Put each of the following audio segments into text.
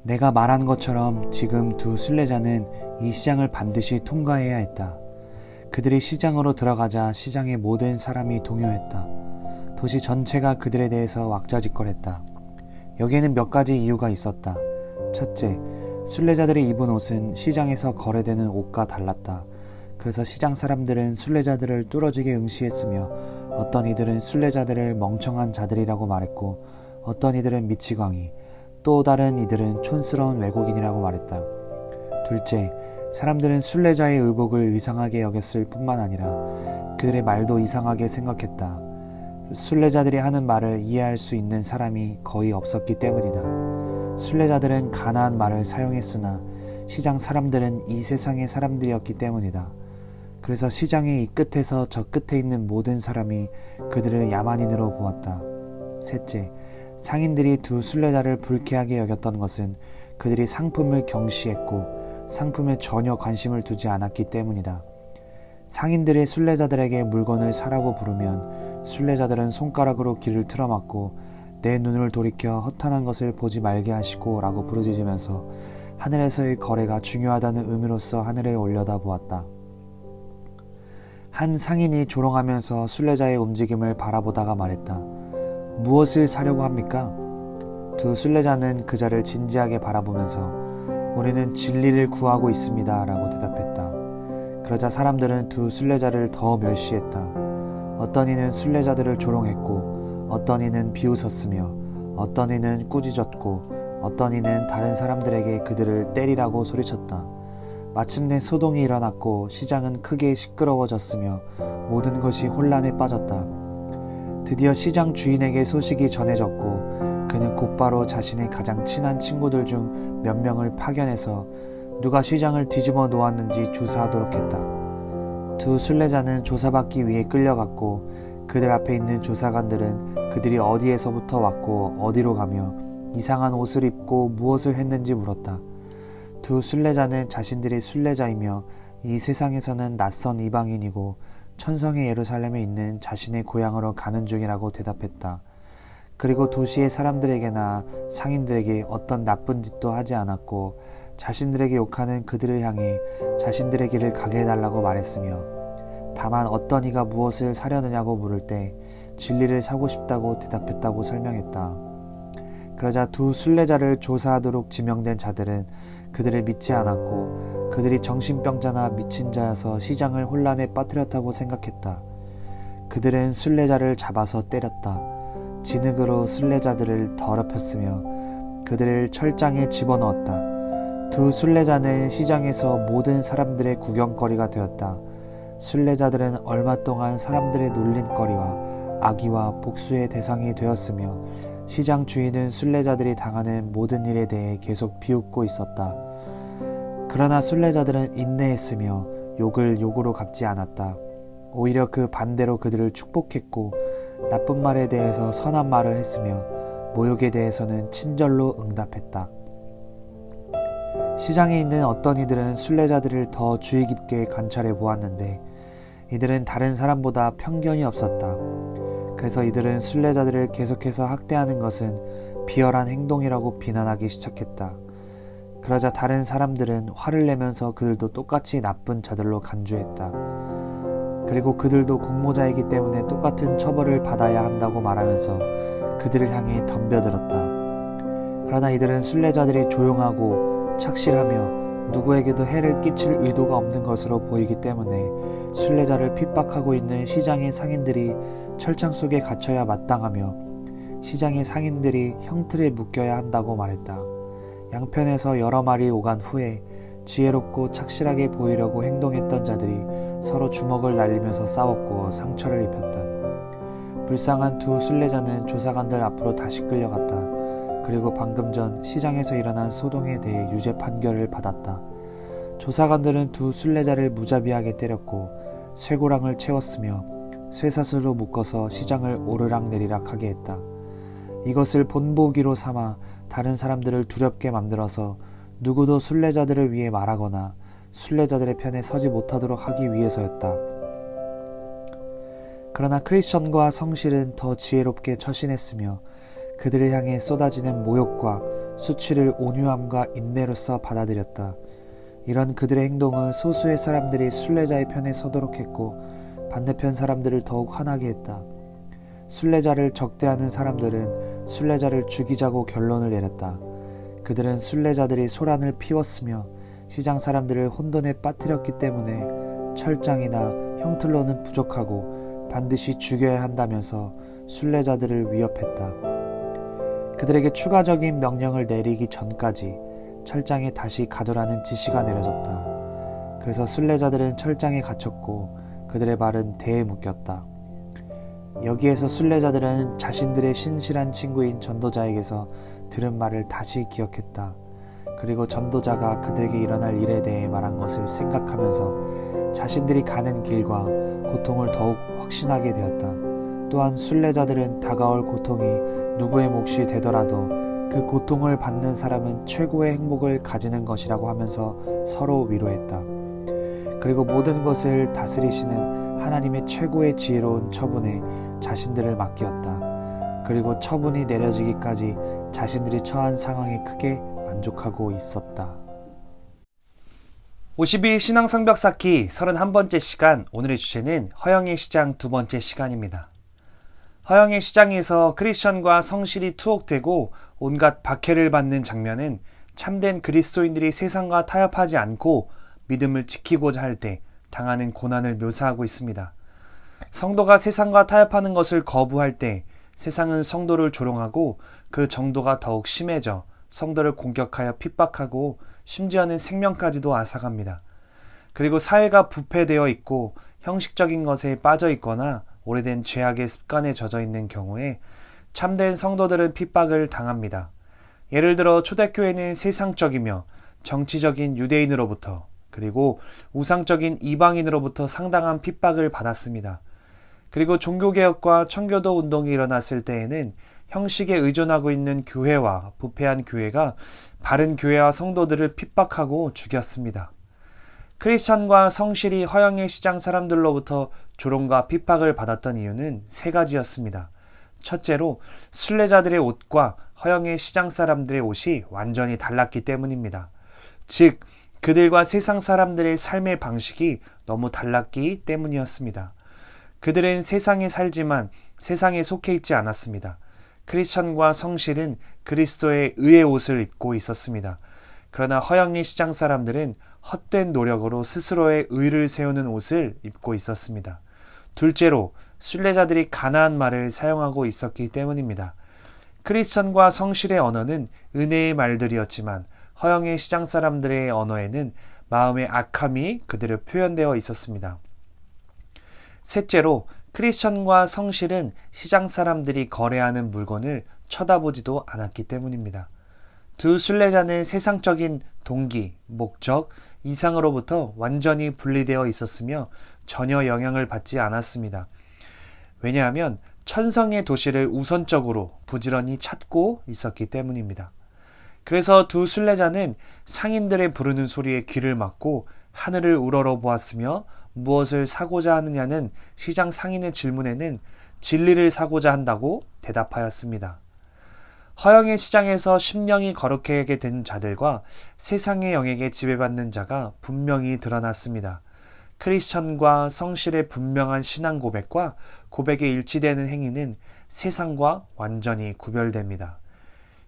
내가 말한 것처럼 지금 두 순례자는 이 시장을 반드시 통과해야 했다. 그들이 시장으로 들어가자 시장의 모든 사람이 동요했다. 도시 전체가 그들에 대해서 왁자지껄했다. 여기에는 몇 가지 이유가 있었다. 첫째, 순례자들이 입은 옷은 시장에서 거래되는 옷과 달랐다. 그래서 시장 사람들은 순례자들을 뚫어지게 응시했으며 어떤 이들은 순례자들을 멍청한 자들이라고 말했고 어떤 이들은 미치광이, 또 다른 이들은 촌스러운 외국인이라고 말했다. 둘째, 사람들은 순례자의 의복을 이상하게 여겼을 뿐만 아니라 그들의 말도 이상하게 생각했다. 순례자들이 하는 말을 이해할 수 있는 사람이 거의 없었기 때문이다. 순례자들은 가나안 말을 사용했으나 시장 사람들은 이 세상의 사람들이었기 때문이다. 그래서 시장의 이 끝에서 저 끝에 있는 모든 사람이 그들을 야만인으로 보았다. 셋째, 상인들이 두 순례자를 불쾌하게 여겼던 것은 그들이 상품을 경시했고 상품에 전혀 관심을 두지 않았기 때문이다. 상인들이 순례자들에게 물건을 사라고 부르면 순례자들은 손가락으로 귀를 틀어막고 내 눈을 돌이켜 허탄한 것을 보지 말게 하시고 라고 부르짖으면서 하늘에서의 거래가 중요하다는 의미로서 하늘에 올려다 보았다. 한 상인이 조롱하면서 순례자의 움직임을 바라보다가 말했다. 무엇을 사려고 합니까? 두 순례자는 그자를 진지하게 바라보면서 우리는 진리를 구하고 있습니다 라고 대답했다. 그러자 사람들은 두 순례자를 더 멸시했다. 어떤 이는 순례자들을 조롱했고 어떤 이는 비웃었으며 어떤 이는 꾸짖었고 어떤 이는 다른 사람들에게 그들을 때리라고 소리쳤다. 마침내 소동이 일어났고 시장은 크게 시끄러워졌으며 모든 것이 혼란에 빠졌다. 드디어 시장 주인에게 소식이 전해졌고 그는 곧바로 자신의 가장 친한 친구들 중 몇 명을 파견해서 누가 시장을 뒤집어 놓았는지 조사하도록 했다. 두 순례자는 조사받기 위해 끌려갔고 그들 앞에 있는 조사관들은 그들이 어디에서부터 왔고 어디로 가며 이상한 옷을 입고 무엇을 했는지 물었다. 두 순례자는 자신들이 순례자이며 이 세상에서는 낯선 이방인이고 천성의 예루살렘에 있는 자신의 고향으로 가는 중이라고 대답했다. 그리고 도시의 사람들에게나 상인들에게 어떤 나쁜 짓도 하지 않았고 자신들에게 욕하는 그들을 향해 자신들의 길을 가게 해달라고 말했으며 다만 어떤 이가 무엇을 사려느냐고 물을 때 진리를 사고 싶다고 대답했다고 설명했다. 그러자 두 순례자를 조사하도록 지명된 자들은 그들을 믿지 않았고 그들이 정신병자나 미친 자여서 시장을 혼란에 빠뜨렸다고 생각했다. 그들은 순례자를 잡아서 때렸다. 진흙으로 순례자들을 더럽혔으며 그들을 철장에 집어넣었다. 두 순례자는 시장에서 모든 사람들의 구경거리가 되었다. 순례자들은 얼마 동안 사람들의 놀림거리와 악의와 복수의 대상이 되었으며 시장 주인은 순례자들이 당하는 모든 일에 대해 계속 비웃고 있었다. 그러나 순례자들은 인내했으며 욕을 욕으로 갚지 않았다. 오히려 그 반대로 그들을 축복했고 나쁜 말에 대해서 선한 말을 했으며 모욕에 대해서는 친절로 응답했다. 시장에 있는 어떤 이들은 순례자들을 더 주의 깊게 관찰해 보았는데 이들은 다른 사람보다 편견이 없었다. 그래서 이들은 순례자들을 계속해서 학대하는 것은 비열한 행동이라고 비난하기 시작했다. 그러자 다른 사람들은 화를 내면서 그들도 똑같이 나쁜 자들로 간주했다. 그리고 그들도 공모자이기 때문에 똑같은 처벌을 받아야 한다고 말하면서 그들을 향해 덤벼들었다. 그러나 이들은 순례자들이 조용하고 착실하며 누구에게도 해를 끼칠 의도가 없는 것으로 보이기 때문에 순례자를 핍박하고 있는 시장의 상인들이 철창 속에 갇혀야 마땅하며 시장의 상인들이 형틀에 묶여야 한다고 말했다. 양편에서 여러 말이 오간 후에 지혜롭고 착실하게 보이려고 행동했던 자들이 서로 주먹을 날리면서 싸웠고 상처를 입혔다. 불쌍한 두 순례자는 조사관들 앞으로 다시 끌려갔다. 그리고 방금 전 시장에서 일어난 소동에 대해 유죄 판결을 받았다. 조사관들은 두 순례자를 무자비하게 때렸고 쇠고랑을 채웠으며 쇠사슬로 묶어서 시장을 오르락내리락 하게 했다. 이것을 본보기로 삼아 다른 사람들을 두렵게 만들어서 누구도 순례자들을 위해 말하거나 순례자들의 편에 서지 못하도록 하기 위해서였다. 그러나 크리스천과 성실은 더 지혜롭게 처신했으며 그들을 향해 쏟아지는 모욕과 수치를 온유함과 인내로써 받아들였다. 이런 그들의 행동은 소수의 사람들이 순례자의 편에 서도록 했고 반대편 사람들을 더욱 화나게 했다. 순례자를 적대하는 사람들은 순례자를 죽이자고 결론을 내렸다. 그들은 순례자들이 소란을 피웠으며 시장 사람들을 혼돈에 빠뜨렸기 때문에 철장이나 형틀로는 부족하고 반드시 죽여야 한다면서 순례자들을 위협했다. 그들에게 추가적인 명령을 내리기 전까지 철장에 다시 가두라는 지시가 내려졌다. 그래서 순례자들은 철장에 갇혔고 그들의 발은 대에 묶였다. 여기에서 순례자들은 자신들의 신실한 친구인 전도자에게서 들은 말을 다시 기억했다. 그리고 전도자가 그들에게 일어날 일에 대해 말한 것을 생각하면서 자신들이 가는 길과 고통을 더욱 확신하게 되었다. 또한 순례자들은 다가올 고통이 누구의 몫이 되더라도 그 고통을 받는 사람은 최고의 행복을 가지는 것이라고 하면서 서로 위로했다. 그리고 모든 것을 다스리시는 하나님의 최고의 지혜로운 처분에 자신들을 맡겼다. 그리고 처분이 내려지기까지 자신들이 처한 상황에 크게 만족하고 있었다. 52일 신앙성벽 쌓기 31번째 시간, 오늘의 주제는 허영의 시장 두 번째 시간입니다. 허영의 시장에서 크리스천과 성실이 투옥되고 온갖 박해를 받는 장면은 참된 그리스도인들이 세상과 타협하지 않고 믿음을 지키고자 할 때 당하는 고난을 묘사하고 있습니다. 성도가 세상과 타협하는 것을 거부할 때 세상은 성도를 조롱하고 그 정도가 더욱 심해져 성도를 공격하여 핍박하고 심지어는 생명까지도 앗아갑니다. 그리고 사회가 부패되어 있고 형식적인 것에 빠져 있거나 오래된 죄악의 습관에 젖어 있는 경우에 참된 성도들은 핍박을 당합니다. 예를 들어 초대교회는 세상적이며 정치적인 유대인으로부터 그리고 우상적인 이방인으로부터 상당한 핍박을 받았습니다. 그리고 종교개혁과 청교도 운동이 일어났을 때에는 형식에 의존하고 있는 교회와 부패한 교회가 바른 교회와 성도들을 핍박하고 죽였습니다. 크리스천과 성실이 허영의 시장 사람들로부터 조롱과 핍박을 받았던 이유는 세 가지였습니다. 첫째로 순례자들의 옷과 허영의 시장 사람들의 옷이 완전히 달랐기 때문입니다. 즉, 그들과 세상 사람들의 삶의 방식이 너무 달랐기 때문이었습니다. 그들은 세상에 살지만 세상에 속해 있지 않았습니다. 크리스천과 성실은 그리스도의 의의 옷을 입고 있었습니다. 그러나 허영의 시장 사람들은 헛된 노력으로 스스로의 의를 세우는 옷을 입고 있었습니다. 둘째로 순례자들이 가나안 말을 사용하고 있었기 때문입니다. 크리스천과 성실의 언어는 은혜의 말들이었지만 허영의 시장 사람들의 언어에는 마음의 악함이 그대로 표현되어 있었습니다. 셋째로 크리스천과 성실은 시장 사람들이 거래하는 물건을 쳐다보지도 않았기 때문입니다. 두 순례자는 세상적인 동기, 목적, 이상으로부터 완전히 분리되어 있었으며 전혀 영향을 받지 않았습니다. 왜냐하면 천성의 도시를 우선적으로 부지런히 찾고 있었기 때문입니다. 그래서 두 순례자는 상인들의 부르는 소리에 귀를 막고 하늘을 우러러 보았으며 무엇을 사고자 하느냐는 시장 상인의 질문에는 진리를 사고자 한다고 대답하였습니다. 허영의 시장에서 심령이 거룩하게 된 자들과 세상의 영에게 지배받는 자가 분명히 드러났습니다. 크리스천과 성실의 분명한 신앙 고백과 고백에 일치되는 행위는 세상과 완전히 구별됩니다.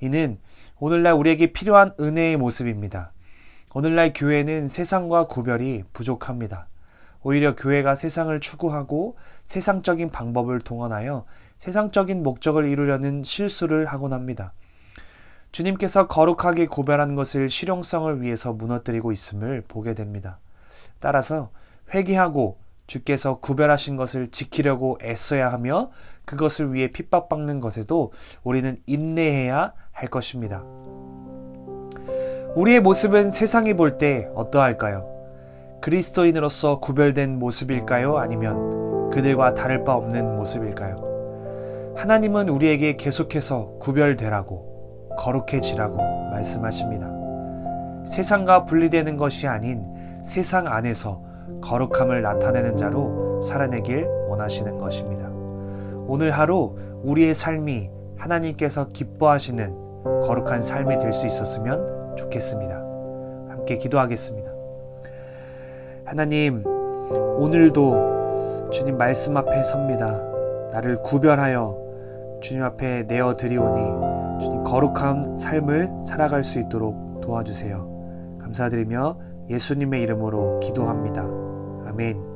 이는 오늘날 우리에게 필요한 은혜의 모습입니다. 오늘날 교회는 세상과 구별이 부족합니다. 오히려 교회가 세상을 추구하고 세상적인 방법을 동원하여 세상적인 목적을 이루려는 실수를 하곤 합니다. 주님께서 거룩하게 구별한 것을 실용성을 위해서 무너뜨리고 있음을 보게 됩니다. 따라서 회개하고 주께서 구별하신 것을 지키려고 애써야 하며 그것을 위해 핍박받는 것에도 우리는 인내해야 할 것입니다. 우리의 모습은 세상이 볼 때 어떠할까요? 그리스도인으로서 구별된 모습일까요? 아니면 그들과 다를 바 없는 모습일까요? 하나님은 우리에게 계속해서 구별되라고, 거룩해지라고 말씀하십니다. 세상과 분리되는 것이 아닌 세상 안에서 거룩함을 나타내는 자로 살아내길 원하시는 것입니다. 오늘 하루 우리의 삶이 하나님께서 기뻐하시는 거룩한 삶이 될 수 있었으면 좋겠습니다. 함께 기도하겠습니다. 하나님, 오늘도 주님 말씀 앞에 섭니다. 나를 구별하여 주님 앞에 내어드리오니 주님 거룩한 삶을 살아갈 수 있도록 도와주세요. 감사드리며 예수님의 이름으로 기도합니다. 아멘.